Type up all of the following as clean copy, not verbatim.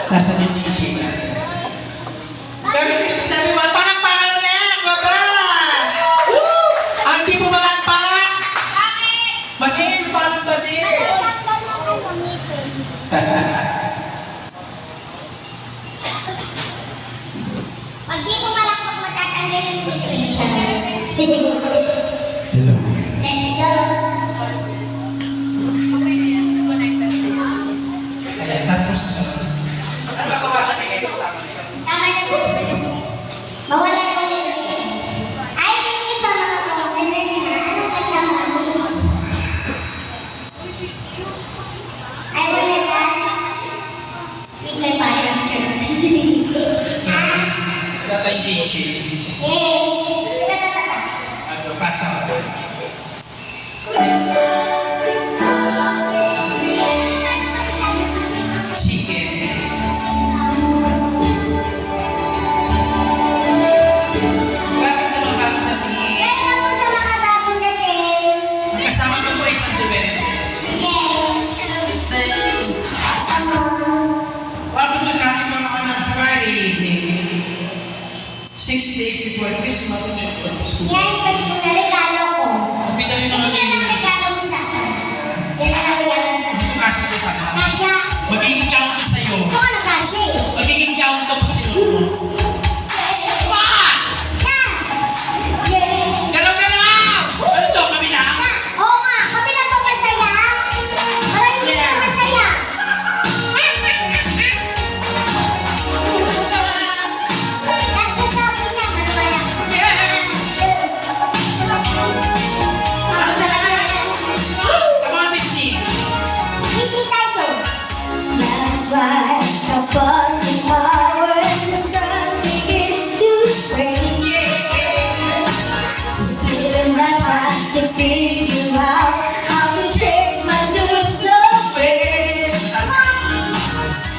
Nasa DJ na. Merry Christmas everyone! Parang ulit! Baba! Woo! Ang di mo malakpak! Bakit? Parang ba din? Pag di mo malakpak, matatanggalin mo ito yung channel. Hello. Let's go! Ayan, tapos Tama na po. Mawala na ulit siya. Ay, isa mga compliment na. Anong kanta mo? I wanna dance with my parang church. wala tayong DJ. Yay! Tatatata. Ano, pass out. Sige. Bakit sa mga bago natin? Welcome po sa mga bagong dating. Kasama ko po isang duwende. Yes. Welcome to Kahit Mga ng Friday evening. 6 days before Christmas, school. Yan, first po na regalo ko. Kapita yung mga Yan ang regalo mo sa akin. Yan ang regalo mo sa akin. Ito kasi sa tama. Kasya. Magiging count ko sa'yo. Ito ka na kasya eh. Magiging count ko pag sinunod mo. Galaw-galaw! Ano to? Kami lang? Oo nga, kami na to masaya. Marami na masaya. Tapos sabi niya, marwala. Come on, Whitney. Hindi tayo. That's why upon the hour the sun began to rain. Still I have to figure out how to chase my news away.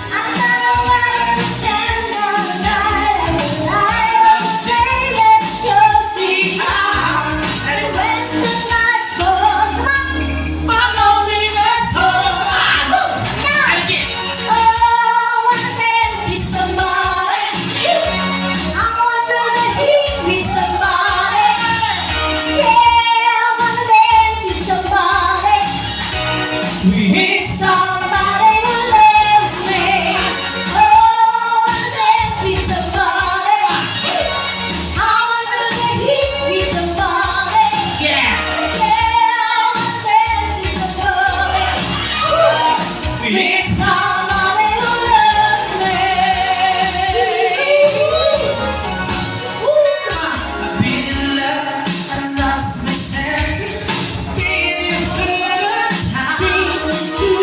I'm gonna ride and stand all night and rely on the day that shows me how. And when the night's gone, my loneliness gone. Algin! Oh, I wanna dance with somebody. I wanna meet somebody. Yeah, I wanna dance with somebody. We hit Somebody who loves me. Oh, I wanna dance with somebody. I wanna meet somebody. Yeah! Yeah, I wanna dance with somebody. We hit Somebody who loves me. I've been in love and lost my senses. It's been a good time.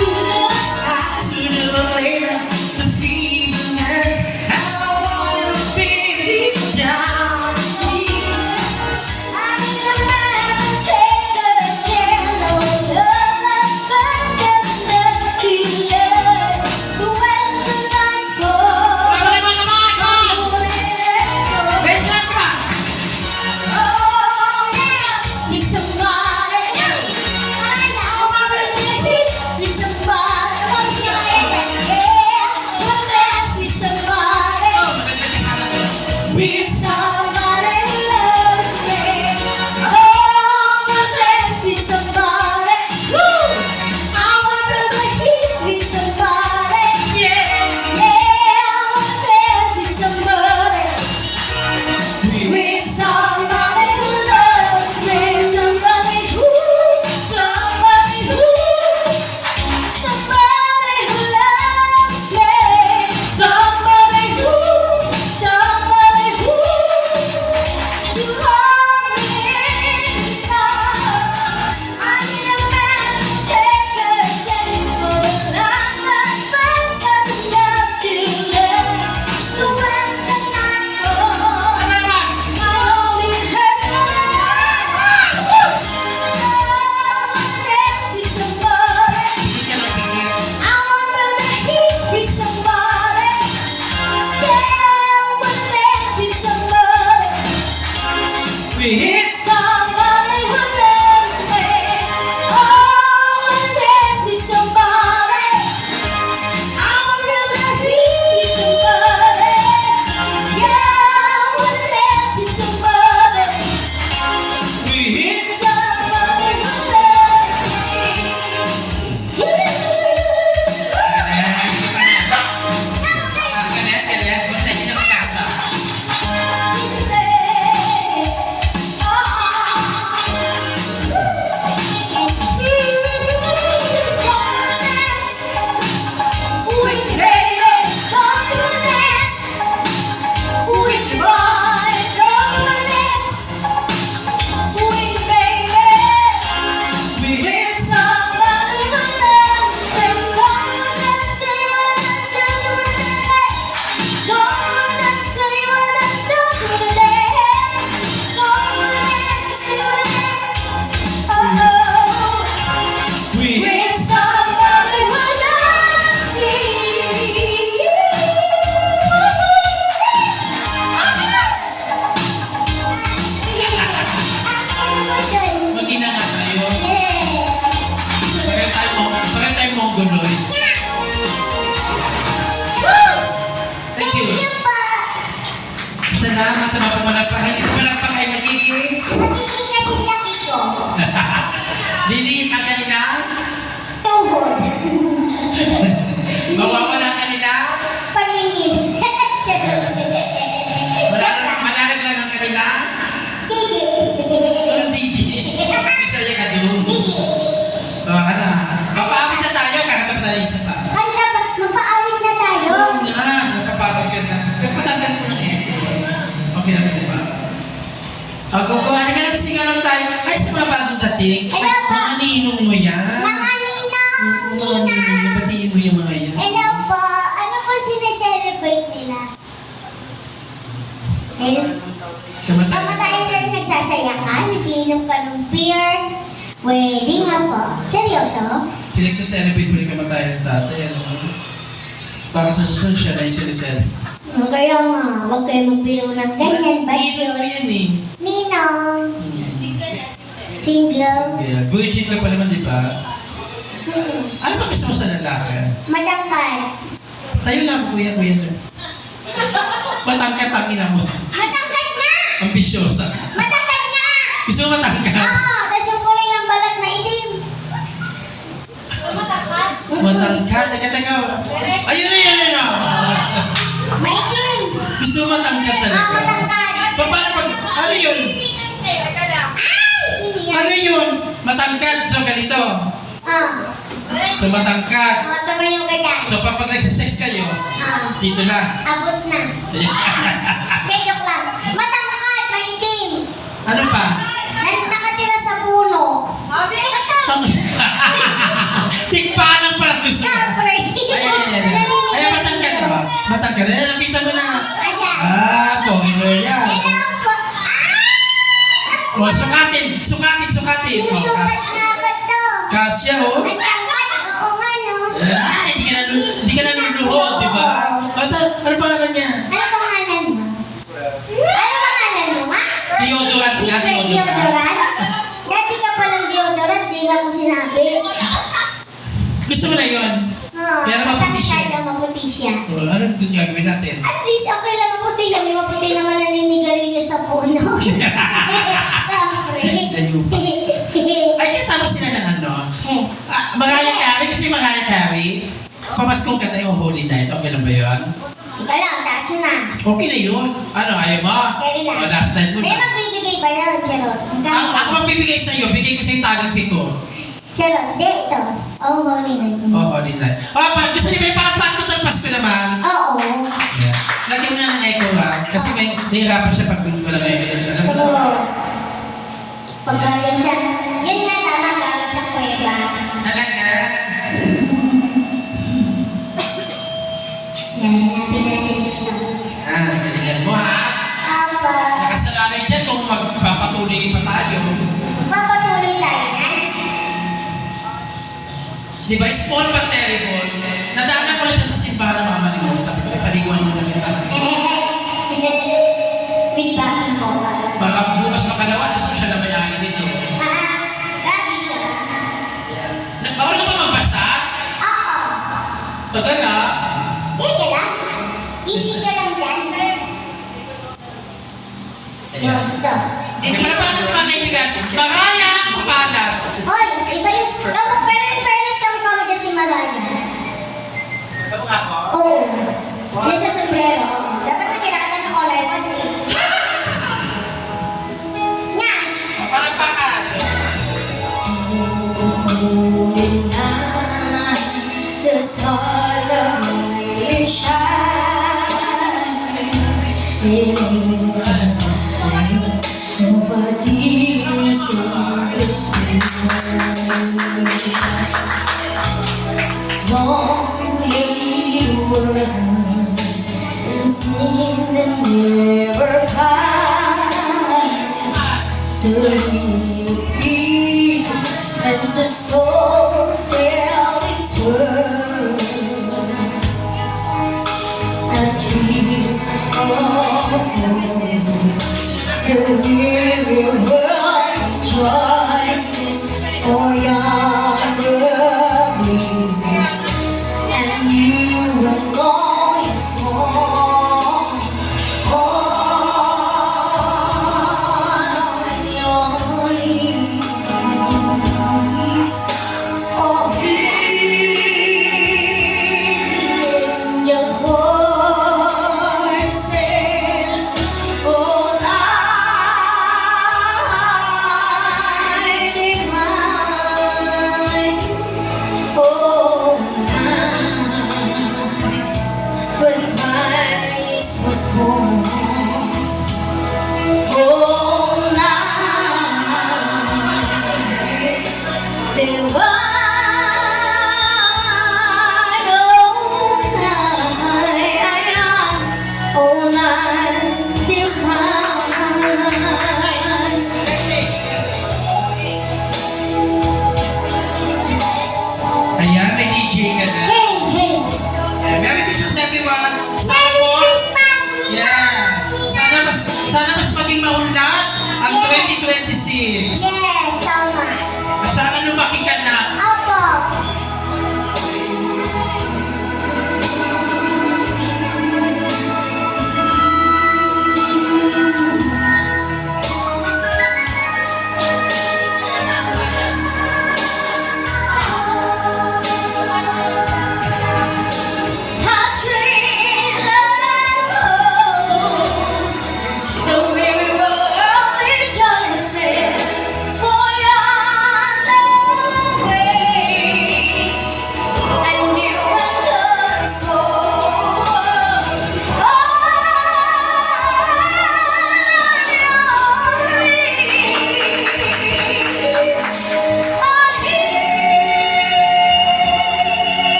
Maliit ang kanila. Tuhod. Mawawala ang kanila. Paningin. Malalag lang ang kanila. Gigi. Anong digi? Bisaya ka doon. Ano? Mapapit na tayo. Kakatap tayo isa pa. Kaya magpaawit na tayo. Oo nga. Napapagod ka na. Patanggal mo ng eto. Okay na po ba? Kukuhanin ka lang singalang tayo. Ay, sa mga bagong dating. Hello po. Mga ninong mo yan. Mga ninong, Mga ninong mo. Batiin mo yung mga yan. Hello po. Ano po sineselebrate nila? Kamatayin na rin nagsasaya ka, nagiinom ka ng beer, wedding nga po. Seryoso? Pinagsa-celebrate mo rin kamatayan ng tatay. Ano? Para sa susunod siya na yung sineselebrate. Kaya nga, huwag kayo magpilo ng ganyan. Ba't Ninong mo yun? yan eh. Ninong. Single. Yeah. Virgin ka pa naman, di ba? Hmm. Ano ba gusto mo sa lalaki? Matangkad. Tayo lang, kuya. Matangkat ang ina mo. Matangkad nga! Ambisyosa. Matangkad nga! Gusto mo matangkat? Oo, tapos yung kulay ng balat na itim. Matangkat? Teka. Ayun na yan, ano? Maitim. Gusto mo matangkat talaga? Matangkad. Paano pag... Ano yun? Sino yan? Ano yun? Matangkat. So, ganito. So, matangkat. Tama yung ganyan. So, pag nagsisex kayo, dito na. Abot na. Joke lang. Matangkad, maitim. Ano pa? Nakatira sa puno. Tikpaan ang parang gusto mo. Siyempre. Ay, matangkat ka ba? Matangkat. Ay, napitan mo na. Ayan. Pogi mo yan. Hello po. O, sukatin. Sinusukat nga ba to? Kasya, oh. Matangkad. Oo nga, no? Hindi ka nanuluhod, di ba? Ano pangalan niya? Ano pangalan mo? Ano pangalan mo, ma? Deodorant nga, deodorant. Deodorant? Dati ka palang deodorant, di ba mo sinabi? Gusto mo na yun? Pero maputi siya. Matangkad na maputi siya. O, ano gusto gagawin natin? At least okay lang maputi yan. May maputi naman naninigarilyo sa puno. Kapre. Ay, katapos sila ng ano? Mariah Carey? Gusto yung Mariah Carey? Pamaskong ka tayo, Holy Night. Okay lang ba yun? Ika lang, taas na. Okay na yun. Ano, ayaw mo? Kaya lang. O, last night mo May na. magbibigay pa yan, Charot. Ako magbibigay sa iyo, bigay ko sa yung talent ko. Charot, di ito. Oh, Holy Night. Oh, Holy Night. Gusto niyo ba yung palakpakan ko sa Pasko naman? Oo. Yeah. Lagyan mo na ng echo ha. Kasi may nahihirapan siya pag wala kayo. Alam mo? Oo. Pagkalim sa... Yun nga tama, galing sa kuweba. Talaga? Yan, hanapin natin dito. Galingan mo ha. Apa. Nakasalalay dyan kung magpapatuloy pa tayo. Papatuloy tayo na. Di ba, small but terrible. Nadaanan ko na siya sa simbahan ng mama ni Mo. Sabi ko, paliguan mo na kita. Feedback mo. Baka bukas makalawa, gusto ko siya na may-ari dito. Lagi siya. Bawal ka ba magbasta? Oo. Tagal na. Yan ka lang. Easy ka lang dyan. Yun, ito. Para paano mga kaibigan? Maraya! Papalat! Hoy, iba yung... Pero in fairness kami kami dyan si Maraya. Kapag ako? Oo. Yan sa sombrero. Dapat na kinakatan ng collar pag eh. Nga. Parang pakan. Holy night, the stars are really shining. It is the night of our dear Savior's birth. Long lay the world and sing the never pine till he appeared and the soul felt its worth. A dream of glory, the weary world rejoices for yonder breeze, and you alone is strong. On your knees.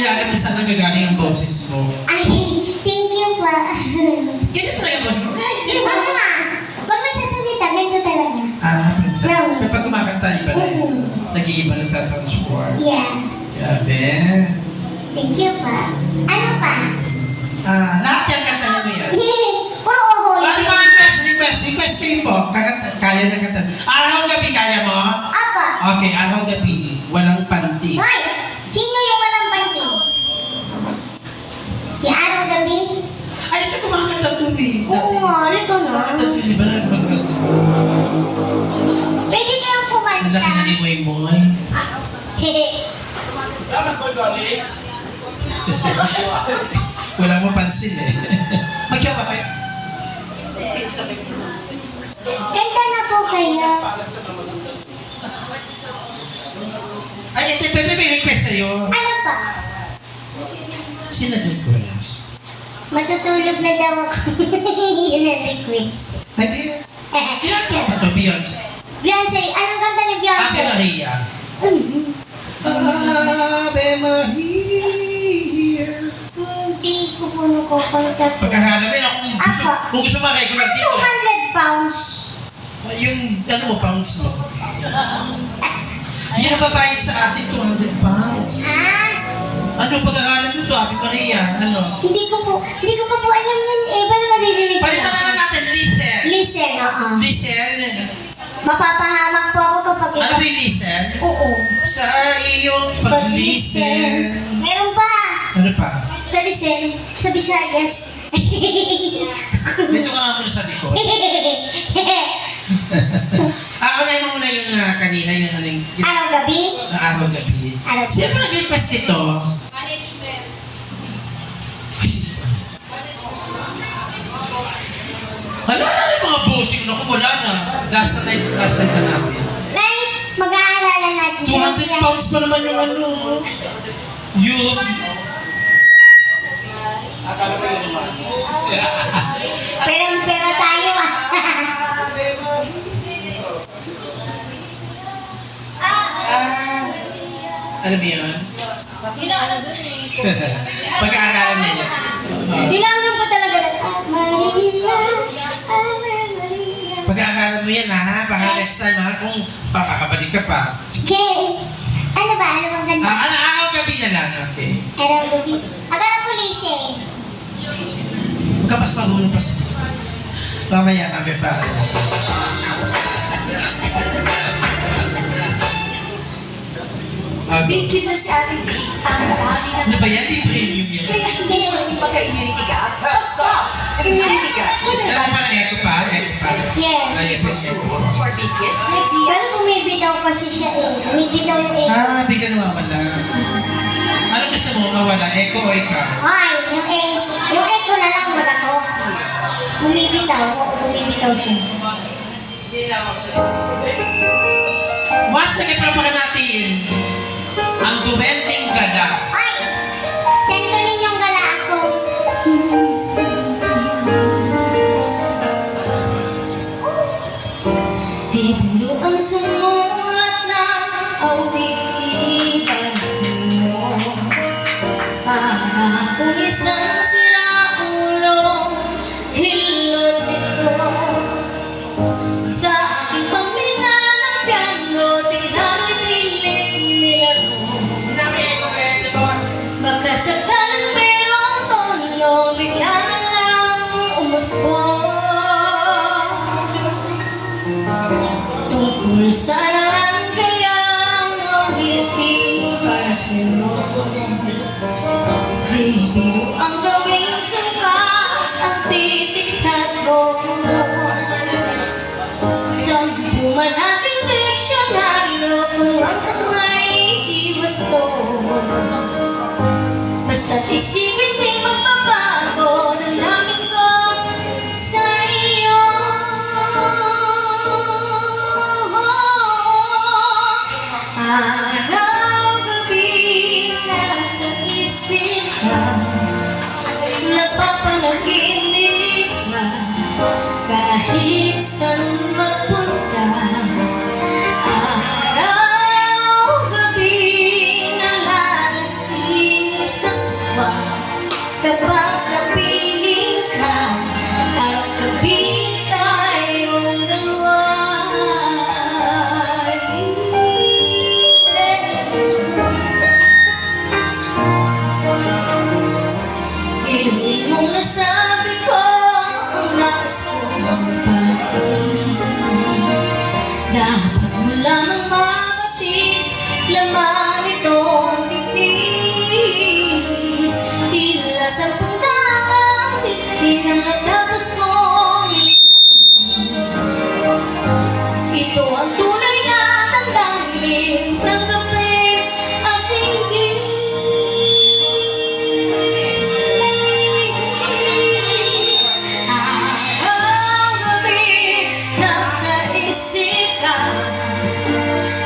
alam kung saan nagagaling ang boses mo. Ay, thank you po. Ganyan talaga boses mo. Ay, di ba? Oo nga. Pag nagsasalita, ganito talaga. Princess. Kapag kumakanta, iba na yun. Nag-iiba na tatransform. Yeah. Grabe. Thank you po. Ano pa? Lahat yung kanta niyo yan. Puro oho. Ano ba request kayo po? Kaya na kanta. Araw-gabi kaya mo? Apa. Okay, araw-gabi. Walang panty. Hoy! Sino yung walang panty? Si araw-gabi? Ay, ito kumakanta tuloy. Oo nga, rito na. Kumakanta tuloy, di ba? Pwede kayong kumanta. Malaki na ni Moy-Moy. Wala mo pansin eh. Magkaya ba kayo? Ganda na po kayo. Ay, ito, Pepe, may request sa'yo. Ano pa? Sino request? Matutulog na daw ako. Yun ang request. Ay, di. Ilan to ba to, Beyonce? Beyonce, anong kanta ni Beyonce? Ave Maria. Mhm. Ave Maria. Hindi ko po nakukanta po. Pagkahanapin ako Ako. kung gusto ma-regular Ano dito. 200 pounds? Yung, ano mo, pounds mo. Yun ang babayad sa atin, 200 pounds. Ah, Ano pagkakalam mo to, Ave Maria? Ano? hindi ko pa po alam yan eh. Paano maririnig ko? Palitan na lang natin, listen. Listen, oo. Listen. Mapapahamak po ako kapag Ano ba yung listen? Oo. Sa iyong pag-listen. Meron pa. Ano pa? Sa listen, sa Visayas. Dito ka nga muna sa likod. Unahin mo muna yung kanina, yung ano yung Araw-gabi? araw-gabi. Araw-gabi. Sino ba nag-request dito? Ay, sino ba? Wala na rin mga bossing. Naku, wala na. Last night na namin. Nay, mag-aaralan natin. 200 pounds pa naman yung ano. Yung... Pero tayo ah. Ano ba yun? Pagkakalan niya yun. Nilangan po talaga na. Maria, Ave Maria. Pagkakalan mo yan ha. Baka next time ha. Kung pakakabalik ka pa. Okay. Ano ba? Ano bang ganda? Araw-gabi na lang. Okay. Araw-gabi. Akala ko lise. Huwag ka mas mahulong pa. Mamaya kami pa. Bigit na si Ate Z. Ang dami na. Ano ba yan? Di premium yan. Kaya hindi naman yung pagka-immunity ka. Stop! Immunity ka. Alam mo pa na echo pa? Echo pa. Yes. Ay, echo. For big kids. Next year. Pero bumibitaw kasi siya eh. Bumibitaw yung eh. Bigla nawawala. Ano gusto mo? Mawala? Echo o ikaw? Ay, yung eh. Yung eh ko na lang wala ko. Bumibitaw. Bumibitaw siya. Once again, palapakan natin ang duwending gala. Ay! Sento ninyong gala ako. Di biro ang sumulat ng awitan sa'yo. Para kung isang siraulo, hilot ito. Sa aking pangminanang piano, tinano'y pilit nilaro. Baka sakaling mayroong tono, bigla na lang umusbong. Tungkol sa naman kayang awitin para sa'yo. Di biro ang gawing suka, ang titik at bono. Sampu man aking diksyonaryo, kung ang may di basto. Basta't isipin di magbabago, damdamin ko sa iyo. Araw-gabi nasa isip ka, napapanaginip ka, kahit saan magpunta. Araw-gabi nalalasing sa itong tingin. Tila sa pagdamang di na natapos kong ito ang tunay na damdamin ng gabi at tingin. Araw-gabi nasa isip ka,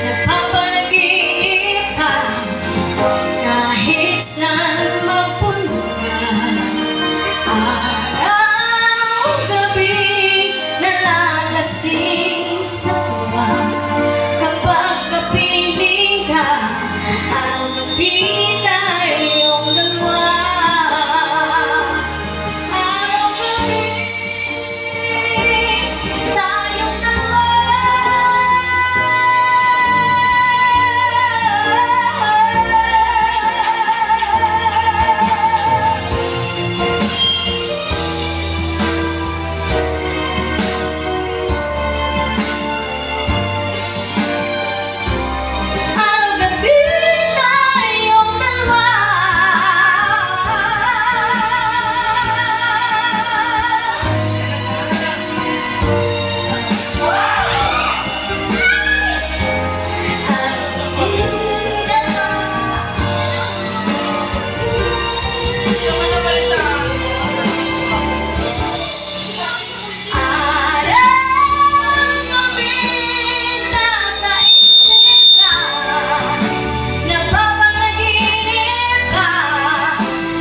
napapanaginip ka, kahit saan magpunta. Araw-gabi nalalasing sa tuwa, kapag kapiling ka, ang napita iyong dalawa. Araw-gabi tayong dalawa. Araw-gabi tayong dalawa. Araw-gabi nasa isip ka, napapanaginip ka,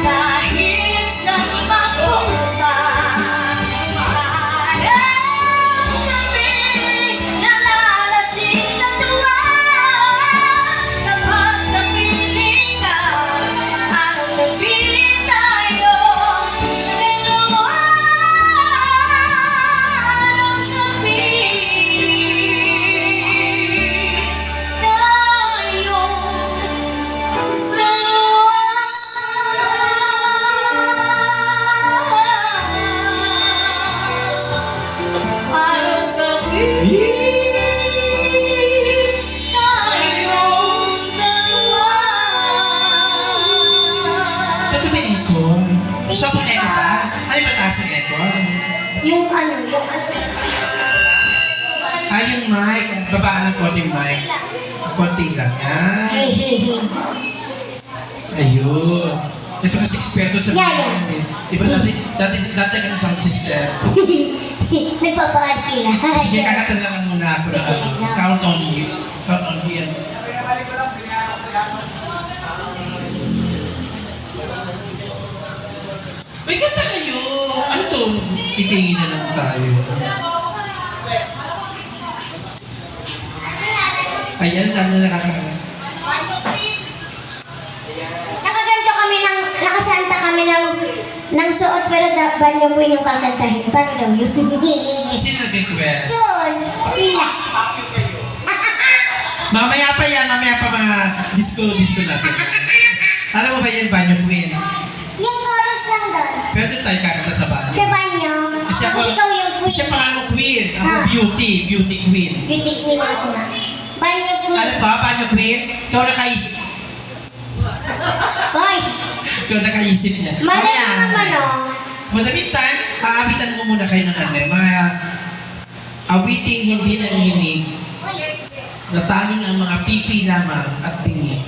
kahit saan magpunta. Araw-gabi nalalasing sa tuwa, kapag kapiling ka, ang gabi tayong dalawa. Araw-gabi tayong dalawa. Araw-gabi tayong dalawa. Ito may aircon. Gusto mo aircon ba? Ano yung mataas ng aircon? Yung ano. Ah, yung mic. Babaan ng konting mic. Konti lang. Yan. Hey, hey, hey. Ayun. Ito kasi eksperto sa Yan, mga yan. Diba dati kami sound system. Nagpapaarkila. Sige, kakatan lang muna ako ng ano. Count on you. Count on you yan. May kanta kayo. Ano to? Titingin na lang tayo. Ayan, dami na nakakarating. Nakaganto kami nakasanta kami ng suot pero banyo mo yung kakantahin. Paano daw yun? Sino nag-request? Yun. Sila. Mamaya pa yan, mamaya pa mga disco natin. Alam mo ba yun, Banyo Queen? Yung chorus lang doon. Pero doon tayo kakanta sa banyo. Sa banyo. Kasi ako, Tapos ikaw yung kasi queen. pangalan ko Queen. Ako Ah. beauty queen. Beauty queen ako na. Banyo queen. Alam ba, Banyo Queen? Ikaw nakaisip. Hoy, Ikaw nakaisip niya. malay mo naman oh. But the meantime, aabitan mo muna kayo ng ano, mga awiting hindi narinig na tanging ang mga pipi lamang at bingi.